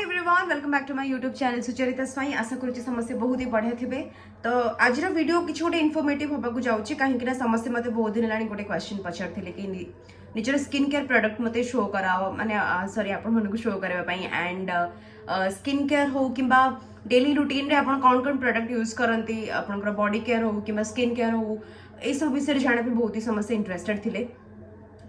Everyone welcome back to my YouTube channel Sucharita आशा करुच्ची समस्ते बहुत ही बढ़िया थे। तो आज वीडियो किसी गोटे इनफॉर्मेटिव होगा जाऊँगी कहीं समस्ते मत बहुत दिन है गोटे क्वेश्चन पचार कि निजर स्किन केयर प्रोडक्ट मत शो कराओ माने सॉरी आपण शो करने एंड स्किन केयर हो कि डेली रूटीन रे आपण कौन कौन प्रोडक्ट यूज करती आपंकर बॉडी केयर हो कि स्किन केयर हो यह सब विषय जाना बहुत ही समस्ते इंटरेस्टेड थे।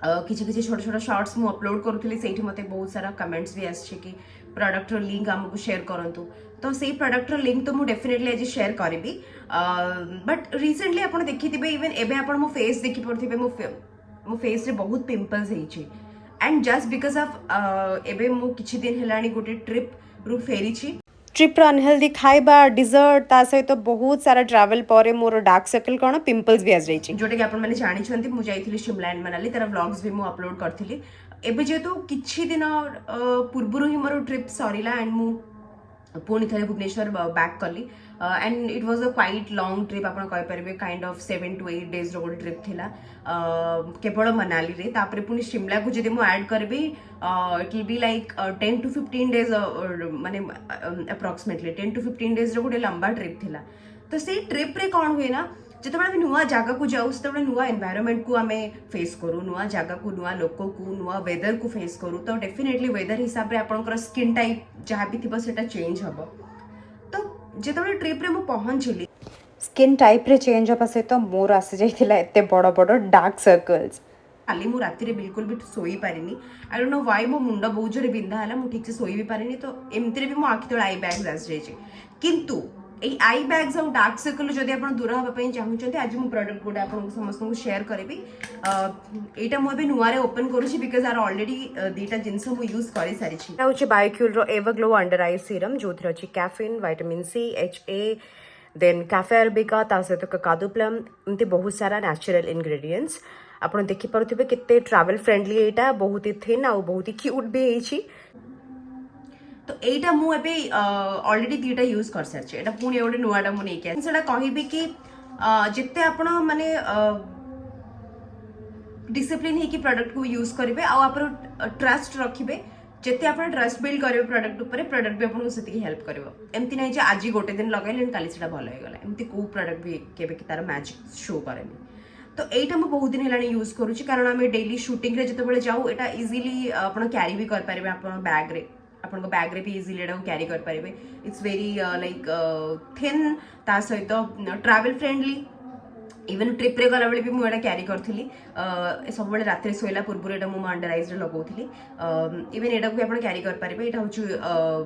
किसी किसी छोट छोट शॉर्ट्स मु अपलोड करूली से मत बहुत सारा कमेंट्स भी आसी कि प्रोडक्ट लिंक आमको शेयर करूँ तो से प्रोडक्ट लिंक तो मुझे डेफिनेटली आज शेयर करी बट रिसेंटली आप देखिए इवन एवं आप मो फेस देखिपे मो फेस रे बहुत पिंपल्स होती एंड जस्ट बिकज ऑफ एवं मु किछि दिन हेलानी गोटे ट्रिप रु फेरी ट्रिप अनहेल्दी खाइबा डिजर्ट ता सहित तो बहुत सारा ट्रैवल पर मोर डार्क सर्कल कौन पिंपल्स भी आस जाइए जोटा कि आपने जानी मुझे शिमला एंड मनाली तार व्लॉग्स भी मुझे अपलोड करी एवं जेहेतु किछि दिन पूर्व ही मोर ट्रिप सरीला एंड मु पुणी थे भुवनेश्वर बैक कली and it was a quite long trip आप kind of 7 to 8 days road trip थिला केवल मनाली रे तापरे पुणी शिमला को जदि मु ऐड करबी it will be like 10 to 15 days माने अप्रोक्सीमेटली 10 to 15 days रो गोटे लंबा ट्रिप थिला। तो से ट्रिप रे कौन हुए ना जिते आम नुआ जगह को जाऊ से नुआ एनवायरनमेंट को आम फेस करूँ नुआ जगह को नुआ लोक को नुआ वेदर को फेस करूँ तो डेफिनेटली वेदर हिसाब से आपंकर स्किन टाइप जहाँ भी थी से चेंज हम। तो जो ट्रिप रे पहुँचली स्किन टाइप रे चेंज हाँ सहित मोर आसी जाइए एत बड़ बड़ डार्क सर्कल्स खाली मु राति बिल्कुल भी सोई पारिनी आई डोंट नो व्हाई मो मुंड बहुत जोर बिंधा है मुझे ठीक से सोई भी पारिनी तो एमती भी मो आखि तले आई बैग्स आसी जाइए किंतु এই आई बैग्स और डार्क सर्कल जदि आप दूर हाँपाई चाहते आज मुझे प्रोडक्ट गोटे आप समस्त शेयर करी यहाँ मुझे नुआ ओपन करुँची बिकज आर अलरेडी दुटा जिनस मुझे यूज कर सारी हूँ Bioqule ever glow under eye serum जो अच्छी caffeine vitamin C HA then coffea arabica ता सहित कादू प्लम एमती बहुत सारा नेचुरल इंग्रेडिएंट्स आप देखिपे केते ट्रैवल फ्रेंडली यहाँ बहुत ही थिन आ बहुत ही क्यूट भी है। तो यहीटा मुझे अलरेडी दुटा यूज कर सारी यहाँ पुणी गोटे नुआटा मुझे कहबी कि जिते आप माने डिसिप्लिन है कि प्रोडक्ट को यूज करेंगे आप ट्रस्ट रखिए जिते आप ट्रस्ट बिल्ड करेंगे प्रोडक्ट उपर प्रोडक्ट भी आपको से हेल्प कर एमती ना आज गोटे दिन लगेले काली से भल होगा एमती कौ प्रोडक्ट भी केवे तार मैजिक शो करेनि। तो यहीटा मुझे बहुत दिन है यूज करुँच कारण आम डेली शूटिंग जो जाऊ यहाँ इजिली आप क्यारी भी करेंगे आप बैग्रे आपन बैग रे भी इजिली एटा कैरी कर पारे इट्स वेरी लाइक थिन ता सहित ट्रैवल फ्रेंडली इवन ट्रिप रे गला बेले भी मुझे कैरी करी सब बेले रात शोला पूर्व एटा मु अंडर आईज रे लगौली इवन एटा को भी आपन कैरी कर पारे एटा होछु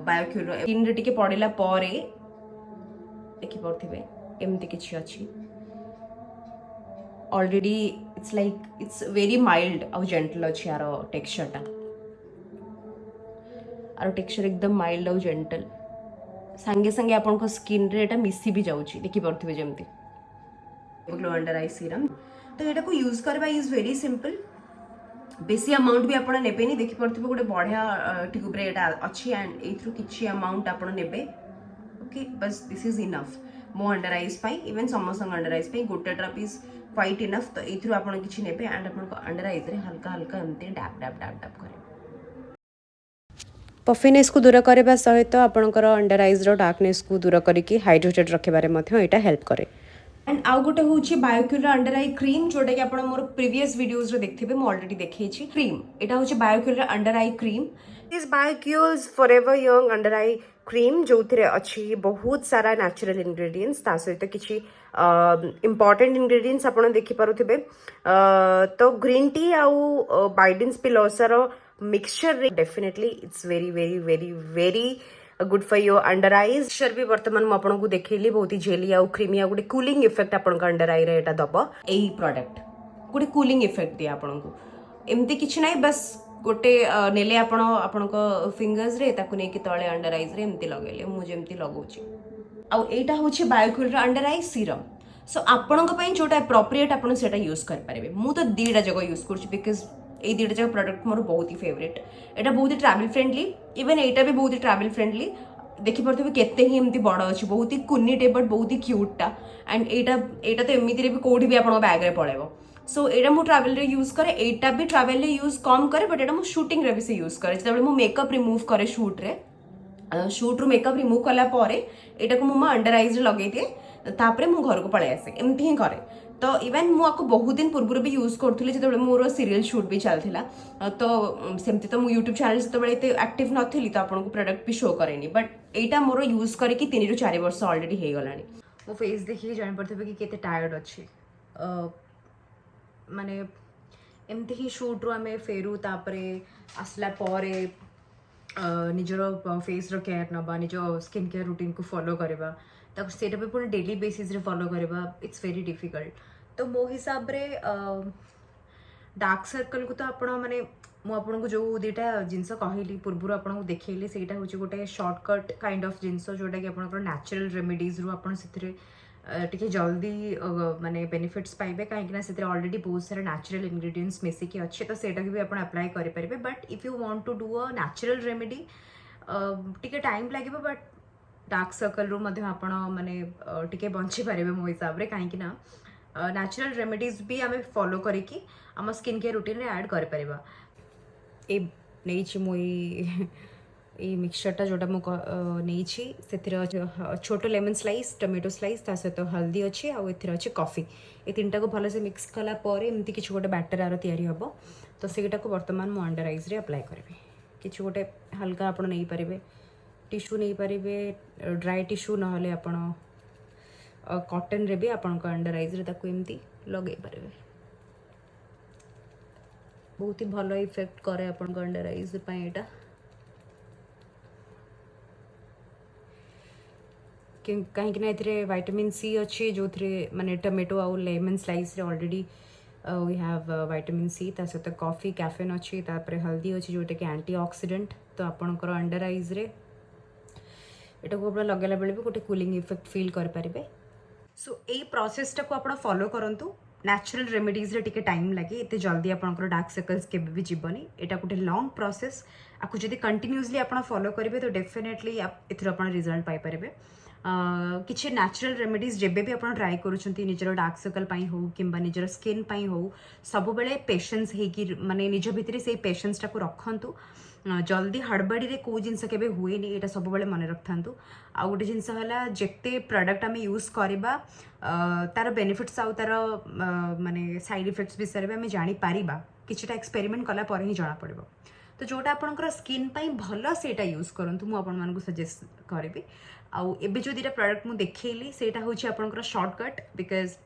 बायोक्यूल स्किन रे टिके पड़िला परे देखि परथिबे एमती किछि अछि already it's like it's very mild और जेंटल अछि यार टेक्सचरटा आर टेक्सचर एकदम माइल्ड और जेंटल सांगे सांगे आपन स्किन रे एटा मिसी भी जाउची देखि परथिबे जेमती ग्लो अंडर आई सीरम। तो एटा को यूज करबा इज वेरी सिंपल बेसी अमाउंट भी आपन नेबेनी देखि परथिबे गोटे बढ़िया ट्यूब रे एटा अछि एंड एथ्रु किछि अमाउंट आपन नेबे ओके बस दिस इज इनफ मो अंडर आईज पाई इवन समस्त अंडर आईज पाई गोटे ड्रॉप इज क्वाइट इनफ। तो एथ्रु आपन किछि नेबे एंड आपन अंडर आईज रे हल्का हल्का एमती डैप डैप डैप डैप करे पफिनेस को दूर करने सहित आपणकर अंडर आईज डार्कनेस को दूर करके हाइड्रेटेड रखिबारे हेल्प करे। एंड आउ गोटे हूँ बायोक्यूल अंडर आई क्रीम जोटा कि आप मोर प्रीवियस वीडियोस रे देखिए मुझे अलरेडी देखी क्रीम यहाँ हूँ Bioqule under eye cream is Bioqule's forever young under eye cream जो अच्छी बहुत सारा नेचुरल इंग्रेडिएंट्स ता सहित किसी इम्पोर्टेंट इंग्रेडिएंट्स आप देखिपे तो ग्रीन टी आउ bidens pilosa mixture definitely it's very very very very good for your under eyes mixture भी बर्तमान मुझे देखली बहुत ही जेली आउ क्रीमी गोटे कूलिंग इफेक्ट आप अंडर आई रे दब यही प्रोडक्ट गोटे कूलिंग इफेक्ट दिए आपको एमती किसी ना बस गोटे नेले आपण फिंगर्स रे ताकू नहीं तले अंडर आईज रे एमती लगेले मुझे एमती लगौची आउ एटा होछि बायोक्यूल अंडर आई सीरम। सो आपण जोटा एप्रोप्रिएट आप यूज करेंगे मु तो दीटा जगह यूज कर बिकज ये दुटा जगह प्रोडक्ट मोर बहुत ही फेवरेट एटा बहुत ही ट्रैवल फ्रेंडली इवन एटा भी बहुत ही ट्रैवल फ्रेंडली देखिपे केते ही एमती बड़ अच्छी बहुत ही कुनीटे बट बहुत ही क्यूटा एंड एटा तो एमती भी कौटी भी आप बैग रे पड़ेबो सो यहाँ मुझे ट्रावेल रे यूज करे यहाँ भी ट्रावेल रे यूज कम करे बट यहाँ मुझे शूटिंग रे भी से यूज करे जो मुझे मेकअप रिमूव करे शूट रे सुट रु मेकअप रिमूव कला यहाँ को मो अंडर आईज लगे दिए तापर मु घर को पलि आसे एमती ही करे तो इवेन मुझे बहुत दिन पूर्व भी यूज करूँ जो मोर सीरियल शूट भी चलता तो सेमती तो मुझे यूट्यूब चैनल से एक्टिव नी तो आपको प्रोडक्ट भी शो करेनि बट यहाँ मोर यूज करके 3 ରୁ 4 वर्ष अलरेडी हो गलानी मो फेस देखिए जान पड़े कि केते टायर्ड अच्छी माने एमती ही शूट रू आम फेरू तापरे आसला परे निजर फेस रो केयर नबा निज स्किन केयर रूटीन को फॉलो करवा सेटा भी पूरा डेली बेसिस रे फॉलो करवा इट्स वेरी डिफिकल्ट तो मो हिसाब रे डार्क सर्कल को तो आपण माने मु आपन को जो दुटा जिनस कहली पूर्व आपन को देखैली सेटा होची गोटे शॉर्टकट काइंड ऑफ जिनस जोटा कि आपन नेचुरल रेमेडीज रू आपन सिथरे टिके जल्दी माने बेनिफिट्स पाइबे कहीं से ऑलरेडी बहुत सारा नेचुरल इंग्रेडिएंट्स मिसिकी अच्छे तो सेटा भी आप अप्लाई करेंगे but if you want to do a natural remedy टिके टाइम लगे बट डार्क सर्कल रू मध्य आपण माने टिके बंची पारे मो हिसाब रे कहीं नेचुरल रेमेडीज भी आम फॉलो करके आम स्किन केयर रूटीन ऐड कर परिबा ए नहीं मो ये मिक्सचरटा जोटा मुझे छोट लेमन स्लाइस टोमेटो स्लाइस ता सहित हल्दी अच्छे आउ अच्छे कॉफी ये 3टा को भल से मिक्स कला एमती किसी गोटे बैटर आर तैयारी हम तो सेटा को बर्तमान मु अंडर आईज रे अप्लाई करेंगे किसी गोटे हल्का आप नहीं पारे टिश्यू नहीं पारे ड्राई टिश्यू ना आपण कॉटन रे भी आपण अंडर आईज रे ताको एमती लगे पारे बहुत ही भल इफेक्ट करे आपण अंडर आईज पाई एटा कहीं विटामिन सी अच्छे जो माने टोमेटो आउ लेमन स्लाइस रे already we have vitamin C ता सहित कॉफी कैफेन अच्छी तापर हल्दी अच्छी जोटा कि एंटीऑक्सीडेंट तो आपणकर अंडर आईज रे एटा को आपण लगेला बेले भी गोटे कूलिंग इफेक्ट फील कर पारिबे सो ए प्रोसेसटा को आपण फॉलो करंतु नेचुरल रेमेडीज रे टिके टाइम लगे एते जल्दी आपणकर डार्क सर्कल्स के भी जीवनी एटा गोटे लॉन्ग प्रोसेस आपको जदि कंटिन्यूअसली आपण फॉलो करेंगे तो डेफिनेटली आप एथर आपण रिजल्ट पाई पारिबे किसी नेचुरल रेमेडीज जेबे भी आप ट्राए करुँच निजर डार्क सर्कल हो कि निजर स्किन हो सब बेले पेशेंस माने निज भितर से पेशेंसटा को रखु जल्दी हड़बड़ी रे को जिनस के हुए यहाँ सब बेले मन रखु आ गोटे जिनस है जिते प्रोडक्ट आम यूज करवा तार बेनिफिट्स आउ तार माने साइड इफेक्ट्स विषय में आम जापर किछिटा एक्सपेरिमेंट कला पर ही जना पड़ो तो जोटा आपंकर स्किन पाई भल सेटा यूज करूँ मुझे आपको सजेस्ट करी आउ एबे जो दुटा प्रोडक्ट मुझे देखली सेटा होची आपनकर शॉर्टकट बिकॉज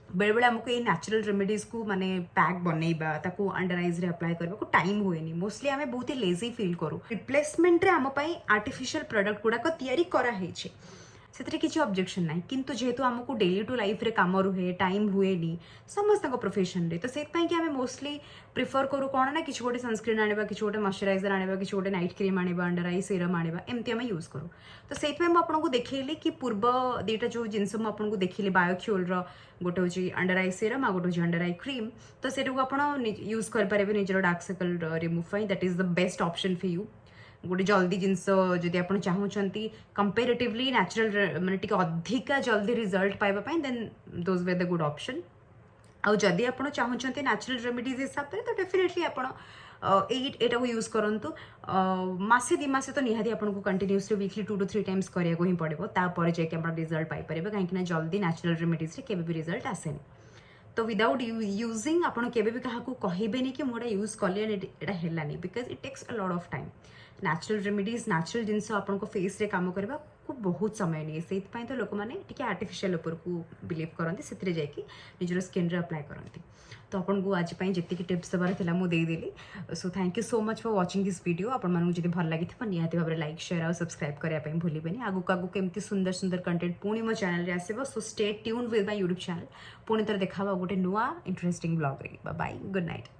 बेले बेले आमको ये नेचुरल रेमेडीज को माने पैक बनैबा ताको अंडर आईज रे अप्लाई करबा को टाइम हुएनी मोस्टली आमे बहुत ही लेजी फील करू रिप्लेसमेंट रे आम पई आर्टिफिशियल प्रोडक्ट गुडा को तैयारी करा हेछि से किसी ऑब्जेक्शन ना किंतु जेहेतु आमको डेली टू लाइफ रे काम रुहे टाइम हुएनी समस्त प्रोफेशन रे तो से आम मोस्टली प्रिफर करूँ कौन ना किसी गोटे सनस्क्रीन आने किसी गोटे मॉइस्चराइजर आने किसी गोटे नाइट क्रीम आने अंडर आई सीरम आने एमती आम यूज करूँ तो से आपको देखली कि पूर्व दुटा जो जिनस मुझे देखली बायोक्यूल गोटे हूँ अंडर आई सीरम आ गोटे हूँ अंडर आई क्रीम तो से यूज करेंगे निजर dark circle remove that is the best option for you गोटे जल्दी जिनस जदि आप चाहूँगी कंपेरेटिवली नेचुरल माने टिके अधिका जल्दी रिजल्ट पाइबा then those were the good option आउ जदि आप चाहूँगी नेचुरल रेमेडीज हिसाब से तो डेफिनेटली आप एटा को यूज करंतु मासे 2 मास तो निहाती आपको कंटिन्यूअसली वीकली 2 to 3 टाइम्स करिया को ही पड़ो तापर जाके आप रिजल्ट पाई पारे कहीं जल्दी नेचुरल रेमेडीज रे केबे भी रिजल्ट आसेनी तो विदाउट यूजिंग आपड़ के कहबेनि कि मुझे यूज कले है because it takes a lot of time natural remedies natural जिनस आपको फेस रे काम करने को बहुत समय नहीं से तो लोक मैंने आर्टिफिशियल उपर को बिलीव करते से जाकि निजर स्किन रे अप्लाई करती तो आपको आज जी टिप्स देवार था मुझे देदेली so thank you so much for watching this video आपको जब भल लगी निहाती भाव में लाइक शेयर और सब्सक्राइब करने भूलें आगू आगू केमती सुंदर सुंदर कंटेंट पुणी मो चैनल रे आसो so stay tuned with my YouTube channel पुणी थर देखा गोटे नुआ इंटरेस्टिंग ब्लॉग रे बाय गुड नाइट।